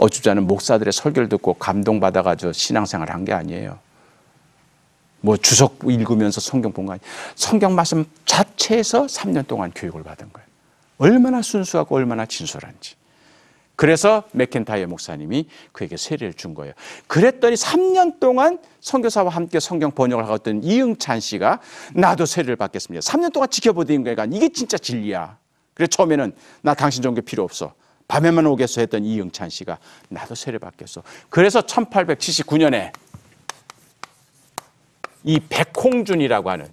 어줍잖은 목사들의 설교를 듣고 감동받아가지고 신앙생활을 한 게 아니에요. 뭐 주석 읽으면서 성경 본 거 아니에요. 성경 말씀 자체에서 3년 동안 교육을 받은 거예요. 얼마나 순수하고 얼마나 진솔한지. 그래서 맥켄타이어 목사님이 그에게 세례를 준 거예요. 그랬더니 3년 동안 선교사와 함께 성경 번역을 하고 있던 이응찬 씨가 나도 세례를 받겠습니다. 3년 동안 지켜보던 거니까 이게 진짜 진리야. 그래서 처음에는 나 당신 종교 필요 없어. 밤에만 오겠어 했던 이응찬 씨가 나도 세례 받겠어. 그래서 1879년에 이 백홍준이라고 하는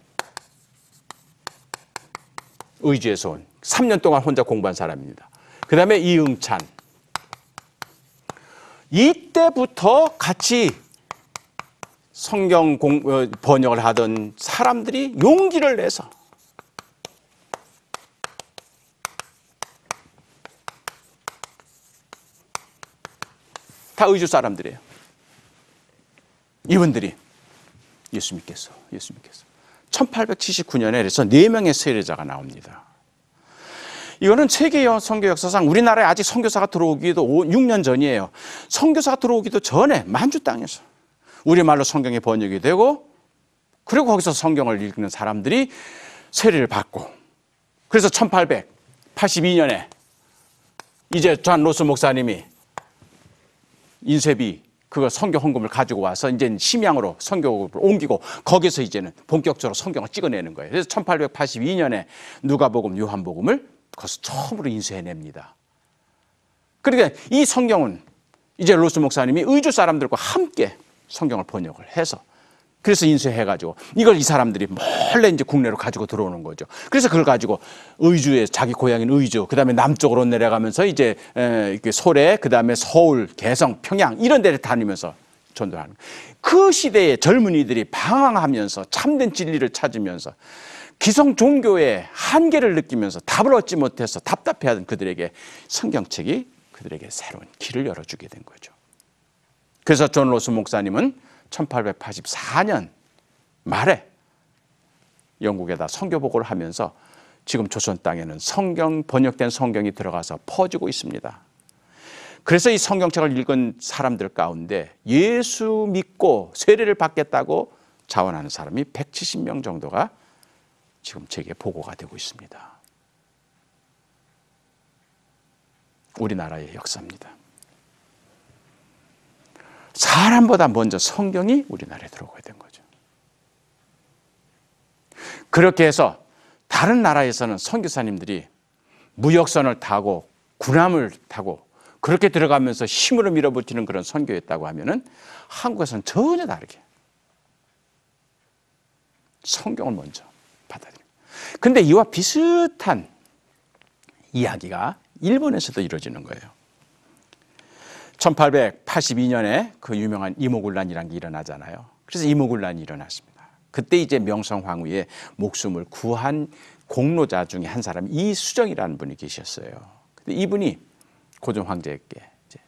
의주에서 온 3년 동안 혼자 공부한 사람입니다. 그 다음에 이응찬. 이때부터 같이 성경 번역을 하던 사람들이 용기를 내서 다 의주 사람들이에요. 이분들이 예수 믿겠어. 1879년에 그래서 4명의 세례자가 나옵니다. 이거는 세계 선교 역사상 우리나라에 아직 선교사가 들어오기도 6년 전이에요. 선교사가 들어오기도 전에 만주 땅에서 우리말로 성경이 번역이 되고 그리고 거기서 성경을 읽는 사람들이 세례를 받고 그래서 1882년에 이제 존 로스 목사님이 인쇄비 그거 성경 헌금을 가지고 와서 이제 심양으로 성경을 옮기고 거기서 이제는 본격적으로 성경을 찍어내는 거예요. 그래서 1882년에 누가복음, 요한복음을 거기서 처음으로 인쇄해냅니다. 그러니까 이 성경은 이제 로스 목사님이 의주 사람들과 함께 성경을 번역을 해서 그래서 인쇄해가지고 이걸 이 사람들이 몰래 이제 국내로 가지고 들어오는 거죠. 그래서 그걸 가지고 의주에 자기 고향인 의주, 그 다음에 남쪽으로 내려가면서 이제 소래, 그 다음에 서울, 개성, 평양 이런 데를 다니면서 전도하는 거예요. 그 시대에 젊은이들이 방황하면서 참된 진리를 찾으면서 기성 종교의 한계를 느끼면서 답을 얻지 못해서 답답해하던 그들에게 성경책이 그들에게 새로운 길을 열어주게 된 거죠. 그래서 존 로스 목사님은 1884년 말에 영국에다 선교복을 하면서 지금 조선 땅에는 성경 번역된 성경이 들어가서 퍼지고 있습니다. 그래서 이 성경책을 읽은 사람들 가운데 예수 믿고 세례를 받겠다고 자원하는 사람이 170명 정도가 지금 제게 보고가 되고 있습니다. 우리나라의 역사입니다. 사람보다 먼저 성경이 우리나라에 들어오게 된 거죠. 그렇게 해서 다른 나라에서는 선교사님들이 무역선을 타고 군함을 타고 그렇게 들어가면서 힘으로 밀어붙이는 그런 선교였다고 하면은 한국에서는 전혀 다르게 성경을 먼저 받아들여요. 근데 이와 비슷한 이야기가 일본에서도 이루어지는 거예요. 1882년에 그 유명한 이모군란이라는 게 일어나잖아요. 그래서 이모군란이 일어났습니다. 그때 이제 명성황후의 목숨을 구한 공로자 중에 한 사람이 이수정이라는 분이 계셨어요. 근데 이분이 고종 황제에게 이제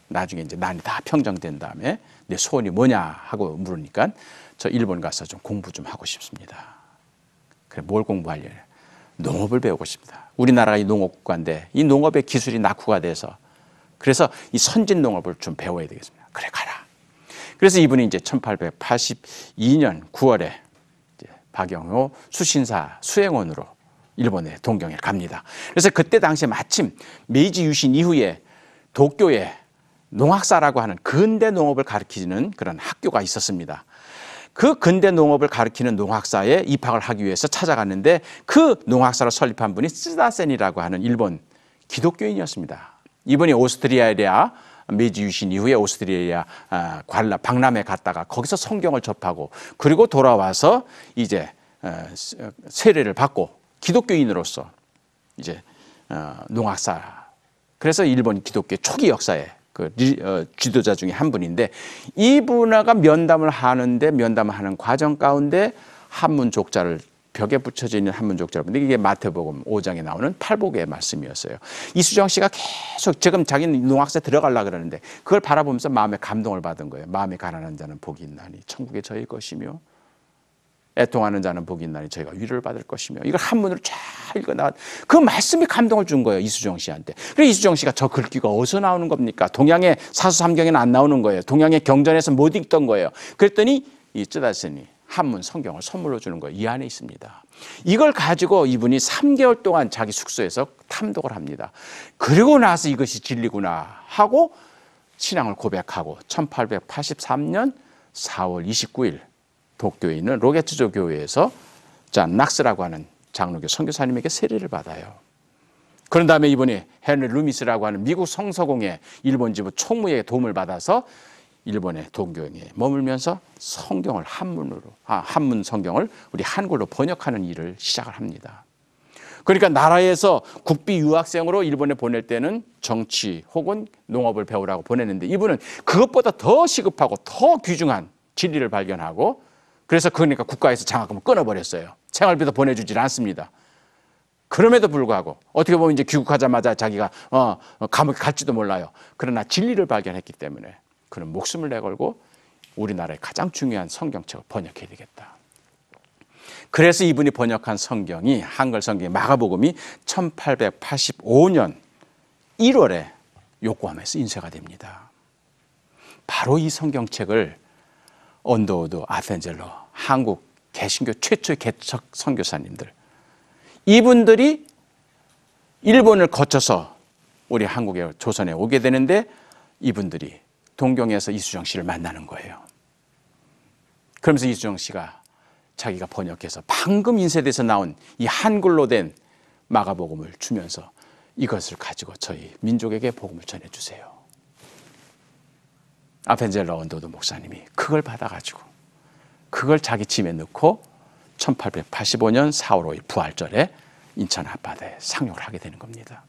나중에 이제 난이 다 평정된 다음에 내 소원이 뭐냐 하고 물으니까 저 일본 가서 좀 공부 좀 하고 싶습니다. 그래 뭘 공부하려냐? 농업을 배우고 싶다. 우리나라가 이 농업국가인데 이 농업의 기술이 낙후가 돼서 그래서 이 선진 농업을 좀 배워야 되겠습니다. 그래 가라. 그래서 이분이 이제 1882년 9월에 박영호 수신사 수행원으로 일본의 동경에 갑니다. 그래서 그때 당시에 마침 메이지 유신 이후에 도쿄에 농학사라고 하는 근대 농업을 가르치는 그런 학교가 있었습니다. 그 근대 농업을 가르치는 농학사에 입학을 하기 위해서 찾아갔는데 그 농학사를 설립한 분이 쓰다센이라고 하는 일본 기독교인이었습니다. 이분이 오스트리아에 메이지 유신 이후에 오스트리아 박람회 갔다가 거기서 성경을 접하고 그리고 돌아와서 이제 세례를 받고 기독교인으로서 이제 농학사 그래서 일본 기독교 초기 역사에 그 지도자 중에 한 분인데 이분하고 면담을 하는 과정 가운데 한문 족자를 벽에 붙여져 있는 한문 족자를 보는데 이게 마태복음 5장에 나오는 팔복의 말씀이었어요. 이수정 씨가 계속 지금 자기는 농학사에 들어가려고 그러는데 그걸 바라보면서 마음에 감동을 받은 거예요. 마음에 가난한 자는 복이 있나니 천국에 저희 것이며 애통하는 자는 복이 있나니 저희가 위로를 받을 것이며, 이걸 한문으로 쫙 읽어나간 그 말씀이 감동을 준 거예요, 이수정 씨한테. 그래서 이수정 씨가 저 글귀가 어디서 나오는 겁니까? 동양의 사수삼경에는 안 나오는 거예요. 동양의 경전에서 못 읽던 거예요. 그랬더니 이 쯔다스니 한문 성경을 선물로 주는 거예요. 이 안에 있습니다. 이걸 가지고 이분이 3개월 동안 자기 숙소에서 탐독을 합니다. 그리고 나서 이것이 진리구나 하고 신앙을 고백하고 1883년 4월 29일 도쿄에 있는 로게츠조 교회에서 잔 낙스라고 하는 장로교 선교사님에게 세례를 받아요. 그런 다음에 이번에 헨리 루미스라고 하는 미국 성서공회 일본 지부 총무의 도움을 받아서 일본의 동교에 머물면서 성경을 한문 성경을 우리 한글로 번역하는 일을 시작을 합니다. 그러니까 나라에서 국비 유학생으로 일본에 보낼 때는 정치 혹은 농업을 배우라고 보냈는데, 이분은 그것보다 더 시급하고 더 귀중한 진리를 발견하고, 그래서 그러니까 국가에서 장학금을 끊어버렸어요. 생활비도 보내주질 않습니다. 그럼에도 불구하고 어떻게 보면 이제 귀국하자마자 자기가 감옥에 갈지도 몰라요. 그러나 진리를 발견했기 때문에 그는 목숨을 내걸고 우리나라의 가장 중요한 성경책을 번역해야 되겠다. 그래서 이분이 번역한 성경이, 한글 성경이 마가복음이 1885년 1월에 요코하마에서 인쇄가 됩니다. 바로 이 성경책을 언더우드, 아펜젤러, 한국 개신교 최초의 개척 선교사님들, 이분들이 일본을 거쳐서 우리 한국에, 조선에 오게 되는데, 이분들이 동경에서 이수정 씨를 만나는 거예요. 그러면서 이수정 씨가 자기가 번역해서 방금 인쇄돼서 나온 이 한글로 된 마가복음을 주면서 이것을 가지고 저희 민족에게 복음을 전해주세요. 아펜젤러 언더우드 목사님이 그걸 받아가지고 그걸 자기 짐에 넣고 1885년 4월 5일 부활절에 인천 앞바다에 상륙을 하게 되는 겁니다.